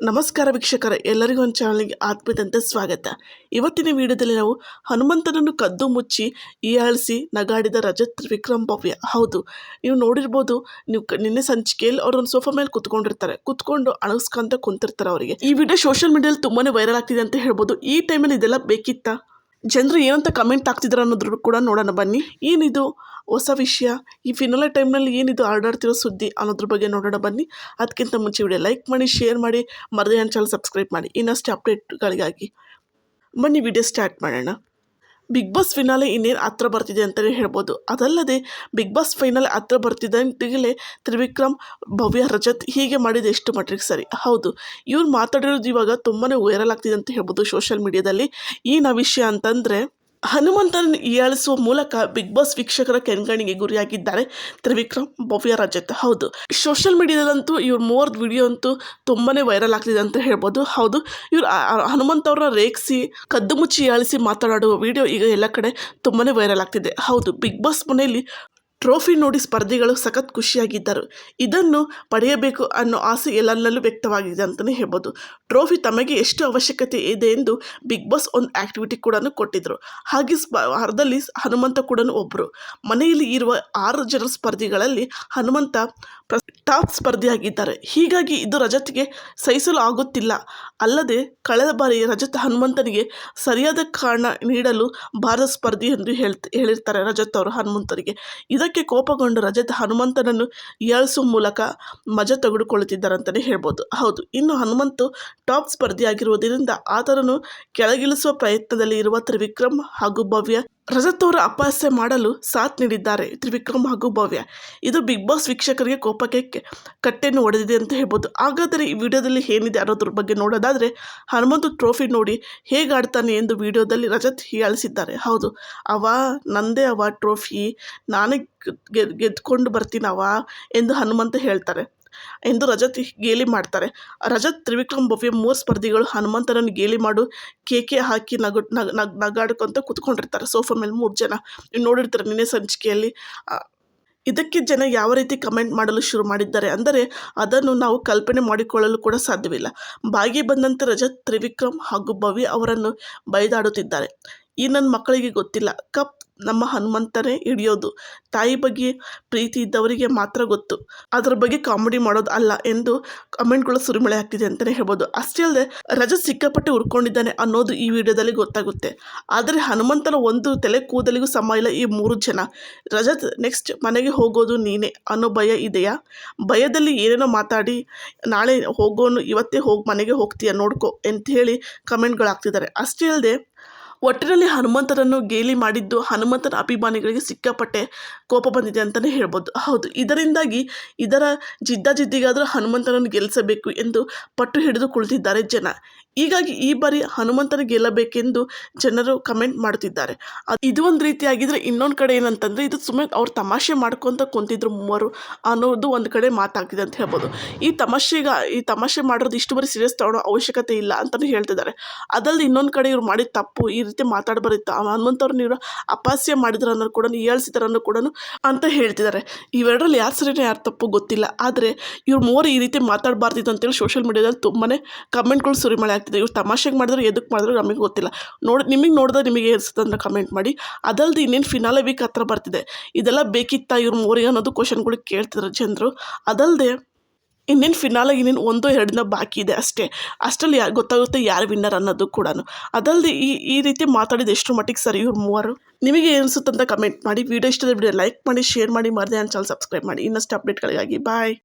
ನಮಸ್ಕಾರ ವೀಕ್ಷಕರೇ, ಎಲ್ಲರಿಗೂ ಒಂದು ಚಾನಲ್ಗೆ ಆತ್ಮೀಯತೆ ಸ್ವಾಗತ. ಇವತ್ತಿನ ವಿಡಿಯೋದಲ್ಲಿ ನಾವು ಹನುಮಂತನನ್ನು ಕದ್ದು ಮುಚ್ಚಿ ಹೀಯಾಳಿಸಿ ನಗಾಡಿದ ರಜತ್ ತ್ರಿವಿಕ್ರಮ್ ಭವ್ಯ. ಹೌದು, ನೀವು ನೋಡಿರ್ಬೋದು. ನೀವು ನಿನ್ನೆ ಸಂಚಿಕೆಯಲ್ಲಿ ಅವರು ಒಂದು ಸೋಫಾ ಮೇಲೆ ಕುತ್ಕೊಂಡು ಅಣಗಿಸ್ಕೊಂತ ಕುಂತಿರ್ತಾರೆ. ಅವರಿಗೆ ಈ ವಿಡಿಯೋ ಸೋಷಿಯಲ್ ಮೀಡಿಯಾದಲ್ಲಿ ತುಂಬಾನೇ ವೈರಲ್ ಆಗ್ತಿದೆ ಅಂತ ಹೇಳ್ಬೋದು. ಈ ಟೈಮಲ್ಲಿ ಇದೆಲ್ಲ ಬೇಕಿತ್ತಾ? ಜನರು ಏನಂತ ಕಮೆಂಟ್ ಆಗ್ತಿದ್ರು ಅನ್ನೋದ್ರ ಕೂಡ ನೋಡೋಣ ಬನ್ನಿ. ಏನಿದು ಹೊಸ ವಿಷಯ, ಈ ಫಿನಾಲೆ ಟೈಮ್ನಲ್ಲಿ ಏನಿದು ಆಡಾಡ್ತಿರೋ ಸುದ್ದಿ ಅನ್ನೋದ್ರ ಬಗ್ಗೆ ನೋಡೋಣ ಬನ್ನಿ. ಅದಕ್ಕಿಂತ ಮುಂಚೆ ವಿಡಿಯೋ ಲೈಕ್ ಮಾಡಿ, ಶೇರ್ ಮಾಡಿ, ಮರದೇ ಚಾನಲ್ ಸಬ್ಸ್ಕ್ರೈಬ್ ಮಾಡಿ ಇನ್ನಷ್ಟು ಅಪ್ಡೇಟ್ಗಳಿಗಾಗಿ. ಬನ್ನಿ ವಿಡಿಯೋ ಸ್ಟಾರ್ಟ್ ಮಾಡೋಣ. ಬಿಗ್ ಬಾಸ್ ಫಿನಾಲೆ ಇನ್ನೇನು ಹತ್ರ ಬರ್ತಿದೆ ಅಂತಲೇ ಹೇಳ್ಬೋದು. ಅದಲ್ಲದೆ ಬಿಗ್ ಬಾಸ್ ಫೈನಲ್ ಹತ್ರ ಬರ್ತಿದ್ದಂತೆಯೇ ತ್ರಿವಿಕ್ರಮ್ ಭವ್ಯ ರಜತ್ ಹೀಗೆ ಮಾಡಿದ ಎಷ್ಟು ಮಟ್ಟಿಗೆ ಸರಿ? ಹೌದು, ಇವ್ರು ಮಾತಾಡಿರೋದು ಇವಾಗ ತುಂಬಾ ವೈರಲ್ ಆಗ್ತಿದೆ ಅಂತ ಹೇಳ್ಬೋದು ಸೋಷಿಯಲ್ ಮೀಡಿಯಾದಲ್ಲಿ. ಏನು ವಿಷಯ ಅಂತಂದರೆ, ಹನುಮಂತನನ್ನು ಹೀಯಾಳಿಸುವ ಮೂಲಕ ಬಿಗ್ ಬಾಸ್ ವೀಕ್ಷಕರ ಕೆಂಗಣ್ಣಿಗೆ ಗುರಿಯಾಗಿದ್ದಾರೆ ತ್ರಿವಿಕ್ರಮ್ ಭವ್ಯ ರಜತ್. ಹೌದು, ಸೋಷಿಯಲ್ ಮೀಡಿಯಾದಲ್ಲಂತೂ ಇವ್ರ ಮೂವರ್ದು ವಿಡಿಯೋ ಅಂತೂ ತುಂಬಾ ವೈರಲ್ ಆಗ್ತಿದೆ ಅಂತ ಹೇಳ್ಬೋದು. ಹೌದು, ಇವ್ರು ಹನುಮಂತ ಅವ್ರನ್ನ ರೇಗಿಸಿ ಕದ್ದು ಮುಚ್ಚಿ ಹೀಯಾಳಿಸಿ ಮಾತನಾಡುವ ವಿಡಿಯೋ ಈಗ ಎಲ್ಲ ಕಡೆ ತುಂಬಾ ವೈರಲ್ ಆಗ್ತಿದೆ. ಹೌದು, ಬಿಗ್ ಬಾಸ್ ಮನೆಯಲ್ಲಿ ಟ್ರೋಫಿ ನೋಡಿ ಸ್ಪರ್ಧಿಗಳು ಸಖತ್ ಖುಷಿಯಾಗಿದ್ದರು. ಇದನ್ನು ಪಡೆಯಬೇಕು ಅನ್ನೋ ಆಸೆ ಎಲ್ಲರಲ್ಲೂ ವ್ಯಕ್ತವಾಗಿದೆ ಅಂತಲೇ ಹೇಳ್ಬೋದು. ಟ್ರೋಫಿ ತಮಗೆ ಎಷ್ಟು ಅವಶ್ಯಕತೆ ಇದೆ ಎಂದು ಬಿಗ್ ಬಾಸ್ ಒಂದು ಆ್ಯಕ್ಟಿವಿಟಿ ಕೂಡ ಕೊಟ್ಟಿದ್ದರು. ಹಾಗೆ ಅರ್ಧದಲ್ಲಿ ಹನುಮಂತ ಕೂಡ ಒಬ್ಬರು. ಮನೆಯಲ್ಲಿ ಇರುವ 6 ಜನ ಸ್ಪರ್ಧಿಗಳಲ್ಲಿ ಹನುಮಂತ ಟಾಪ್ ಸ್ಪರ್ಧಿಯಾಗಿದ್ದಾರೆ. ಹೀಗಾಗಿ ಇದು ರಜತ್ಗೆ ಸಹಿಸಲು ಆಗುತ್ತಿಲ್ಲ. ಅಲ್ಲದೆ ಕಳೆದ ಬಾರಿ ರಜತ್ ಹನುಮಂತನಿಗೆ ಸರಿಯಾದ ಕಾರಣ ನೀಡಲು ಬಾರದ ಸ್ಪರ್ಧಿ ಎಂದು ಹೇಳಿರ್ತಾರೆ ರಜತ್ ಅವರು ಹನುಮಂತನಿಗೆ. ಇದಕ್ಕೆ ಕೋಪಗೊಂಡು ರಜತ್ ಹನುಮಂತನನ್ನು ಹೀಯಾಳಿಸುವ ಮೂಲಕ ಮಜಾ ತೆಗೆದುಕೊಳ್ಳುತ್ತಿದ್ದಾರೆ ಅಂತಲೇ ಹೇಳ್ಬೋದು. ಹೌದು, ಇನ್ನು ಹನುಮಂತು ಟಾಪ್ ಸ್ಪರ್ಧಿಯಾಗಿರುವುದರಿಂದ ಆತನನ್ನು ಕೆಳಗಿಳಿಸುವ ಪ್ರಯತ್ನದಲ್ಲಿ ಇರುವ ತ್ರಿವಿಕ್ರಮ್ ಹಾಗೂ ಭವ್ಯ ರಜತ್ ಅವರ ಅಪಹಾಸ್ಯ ಮಾಡಲು ಸಾಥ್ ನೀಡಿದ್ದಾರೆ. ತ್ರಿವಿಕ್ರಮ್ ಹಾಗೂ ಭವ್ಯ ಇದು ಬಿಗ್ ಬಾಸ್ ವೀಕ್ಷಕರಿಗೆ ಕೋಪಕ್ಕೆ ಕಟ್ಟೆಯನ್ನು ಹೊಡೆದಿದೆ ಅಂತ ಹೇಳ್ಬೋದು. ಹಾಗಾದರೆ ಈ ವಿಡಿಯೋದಲ್ಲಿ ಏನಿದೆ ಅನ್ನೋದ್ರ ಬಗ್ಗೆ ನೋಡೋದಾದರೆ, ಹನುಮಂತು ಟ್ರೋಫಿ ನೋಡಿ ಹೇಗೆ ಆಡ್ತಾನೆ ಎಂದು ವಿಡಿಯೋದಲ್ಲಿ ರಜತ್ ಹೀಯಾಳಿಸಿದ್ದಾರೆ. ಹೌದು, ನಂದೇ ಟ್ರೋಫಿ, ನಾನೇ ಗೆದ್ಕೊಂಡು ಬರ್ತೀನವ ಎಂದು ಹನುಮಂತ ಹೇಳ್ತಾರೆ ಎಂದು ರಜತ್ ಗೇಲಿ ಮಾಡ್ತಾರೆ. ರಜತ್, ತ್ರಿವಿಕ್ರಮ್ ಭವ್ಯ 3 ಸ್ಪರ್ಧಿಗಳು ಹನುಮಂತನನ್ನು ಗೇಲಿ ಮಾಡು ಕೇಕೆ ಹಾಕಿ ನಗಾಡ್ಕೊಂತ ಕೂತ್ಕೊಂಡಿರ್ತಾರೆ ಸೋಫಾ ಮೇಲೆ 3 ಜನ. ನೀವು ನೋಡಿರ್ತಾರೆ ನಿನ್ನೆ ಸಂಚಿಕೆಯಲ್ಲಿ. ಇದಕ್ಕೆ ಜನ ಯಾವ ರೀತಿ ಕಮೆಂಟ್ ಮಾಡಲು ಶುರು ಮಾಡಿದ್ದಾರೆ ಅಂದರೆ ಅದನ್ನು ನಾವು ಕಲ್ಪನೆ ಮಾಡಿಕೊಳ್ಳಲು ಕೂಡ ಸಾಧ್ಯವಿಲ್ಲ. ಬಾಯಿಗೆ ಬಂದಂತೆ ರಜತ್, ತ್ರಿವಿಕ್ರಮ್ ಹಾಗೂ ಭವ್ಯ ಅವರನ್ನು ಬೈದಾಡುತ್ತಿದ್ದಾರೆ. ಈ ನನ್ನ ಮಕ್ಕಳಿಗೆ ಗೊತ್ತಿಲ್ಲ, ಕಪ್ ನಮ್ಮ ಹನುಮಂತನೇ ಹಿಡಿಯೋದು, ತಾಯಿ ಬಗ್ಗೆ ಪ್ರೀತಿ ಇದ್ದವರಿಗೆ ಮಾತ್ರ ಗೊತ್ತು, ಅದರ ಬಗ್ಗೆ ಕಾಮಿಡಿ ಮಾಡೋದು ಅಲ್ಲ ಎಂದು ಕಮೆಂಟ್ಗಳು ಸುರಿಮಳೆ ಆಗ್ತಿದೆ ಅಂತಲೇ ಹೇಳ್ಬೋದು. ಅಷ್ಟೇ ಅಲ್ಲದೆ ರಜತ್ ಸಿಕ್ಕಾಪಟ್ಟೆ ಹುರ್ಕೊಂಡಿದ್ದಾನೆ ಅನ್ನೋದು ಈ ವಿಡಿಯೋದಲ್ಲಿ ಗೊತ್ತಾಗುತ್ತೆ. ಆದರೆ ಹನುಮಂತನ ಒಂದು ತಲೆ ಕೂದಲಿಗೂ ಸಮ ಇಲ್ಲ ಈ 3 ಜನ. ರಜತ್, ನೆಕ್ಸ್ಟ್ ಮನೆಗೆ ಹೋಗೋದು ನೀನೇ ಅನ್ನೋ ಭಯ ಇದೆಯಾ? ಭಯದಲ್ಲಿ ಏನೇನೋ ಮಾತಾಡಿ ನಾಳೆ ಹೋಗೋನು, ಇವತ್ತೇ ಮನೆಗೆ ಹೋಗ್ತೀಯ ನೋಡ್ಕೊ ಅಂತ ಹೇಳಿ ಕಮೆಂಟ್ಗಳಾಗ್ತಿದ್ದಾರೆ. ಅಷ್ಟೇ ಅಲ್ಲದೆ ಒಟ್ಟಿನಲ್ಲಿ ಹನುಮಂತನನ್ನು ಗೇಲಿ ಮಾಡಿದ್ದು ಹನುಮಂತನ ಅಭಿಮಾನಿಗಳಿಗೆ ಸಿಕ್ಕಾಪಟ್ಟೆ ಕೋಪ ಬಂದಿದೆ ಅಂತಲೇ ಹೇಳ್ಬೋದು. ಹೌದು, ಇದರಿಂದಾಗಿ ಇದರ ಜಿದ್ದಿಗಾದರೂ ಹನುಮಂತನನ್ನು ಗೆಲ್ಲಿಸಬೇಕು ಎಂದು ಪಟ್ಟು ಹಿಡಿದು ಕುಳಿತಿದ್ದಾರೆ ಜನ. ಹೀಗಾಗಿ ಈ ಬಾರಿ ಹನುಮಂತನ ಗೆಲ್ಲಬೇಕೆಂದು ಜನರು ಕಮೆಂಟ್ ಮಾಡುತ್ತಿದ್ದಾರೆ. ಇದು ಒಂದು ರೀತಿಯಾಗಿದ್ದರೆ, ಇನ್ನೊಂದು ಕಡೆ ಏನಂತಂದರೆ ಇದು ಸುಮ್ಮನೆ ಅವ್ರು ತಮಾಷೆ ಮಾಡ್ಕೊತ ಕುಂತಿದ್ರು 3 ಅನ್ನೋದು ಒಂದು ಕಡೆ ಮಾತಾಗ್ತಿದೆ ಅಂತ ಹೇಳ್ಬೋದು. ಈ ತಮಾಷೆ ಮಾಡೋದು ಇಷ್ಟು ಬರೀ ಸೀರಿಯಸ್ ತಗೊಳ್ಳೋ ಅವಶ್ಯಕತೆ ಇಲ್ಲ ಅಂತಲೂ ಹೇಳ್ತಿದ್ದಾರೆ. ಅದಲ್ಲದೆ ಇನ್ನೊಂದು ಕಡೆ ಇವ್ರು ಮಾಡಿದ ತಪ್ಪು, ಈ ರೀತಿ ಮಾತಾಡಬಾರಿತ್ತು, ಹನುಮಂತವ್ರನ್ನ ಇವರು ಅಪಹಾಸ್ಯ ಮಾಡಿದ್ರು ಅನ್ನೋದು ಕೂಡ, ಹೀಯಾಳಿಸಿದಾರನ್ನು ಕೂಡ ಅಂತ ಹೇಳ್ತಿದ್ದಾರೆ. ಇವೆರಡರಲ್ಲಿ ಯಾರು ಸರಿನೋ ಯಾರು ತಪ್ಪು ಗೊತ್ತಿಲ್ಲ. ಆದರೆ ಇವ್ರು 3 ಈ ರೀತಿ ಮಾತಾಡಬಾರ್ದಿತ್ತು ಅಂತೇಳಿ ಸೋಷಿಯಲ್ ಮೀಡಿಯಾದಲ್ಲಿ ತುಂಬಾ ಕಮೆಂಟ್ಗಳು ಸುರಿಮಳೆ ಆಗ್ತಿದೆ. ಇವ್ರು ತಮಾಷೆಗೆ ಮಾಡಿದ್ರೆ ಎದಕ್ಕೆ ಮಾಡಿದ್ರು ನಮಗೆ ಗೊತ್ತಿಲ್ಲ. ನಿಮಗೆ ನೋಡಿದ್ರೆ ನಿಮಗೆ ಅನಿಸುತ್ತೆ ಅಂತ ಕಮೆಂಟ್ ಮಾಡಿ. ಅದಲ್ಲದೆ ಇನ್ನೇನು ಫಿನಾಲೆ ವೀಕ್ ಹತ್ರ ಬರ್ತಿದೆ, ಇದೆಲ್ಲ ಬೇಕಿತ್ತಾ ಇವ್ರು 3 ಅನ್ನೋದು ಕ್ವಶನ್ಗಳು ಕೇಳ್ತಿದ್ದಾರೆ ಜನರು. ಅದಲ್ಲದೆ ಇನ್ನೇನು ಫಿನಾಲೆ 1-2 ದಿನ ಬಾಕಿ ಇದೆ ಅಷ್ಟರಲ್ಲಿ ಗೊತ್ತಾಗುತ್ತೆ ಯಾರು ವಿನ್ನರ್ ಅನ್ನೋದು ಕೂಡ. ಅದಲ್ಲದೆ ಈ ರೀತಿ ಮಾತಾಡಿದ ಎಷ್ಟು ಮಟ್ಟಿಗೆ ಸರಿ ಇವ್ರು 3. ನಿಮಗೆ ಅನಿಸುತ್ತಂತ ಕಮೆಂಟ್ ಮಾಡಿ. ವಿಡಿಯೋ ಇಷ್ಟದ ವಿಡಿಯೋ ಲೈಕ್ ಮಾಡಿ, ಶೇರ್ ಮಾಡಿ, ಮರದೇ ಚಾನಲ್ ಸಬ್ಸ್ಕ್ರೈಬ್ ಮಾಡಿ ಇನ್ನಷ್ಟು ಅಪ್ಡೇಟ್ಗಳಿಗಾಗಿ. ಬಾಯ್.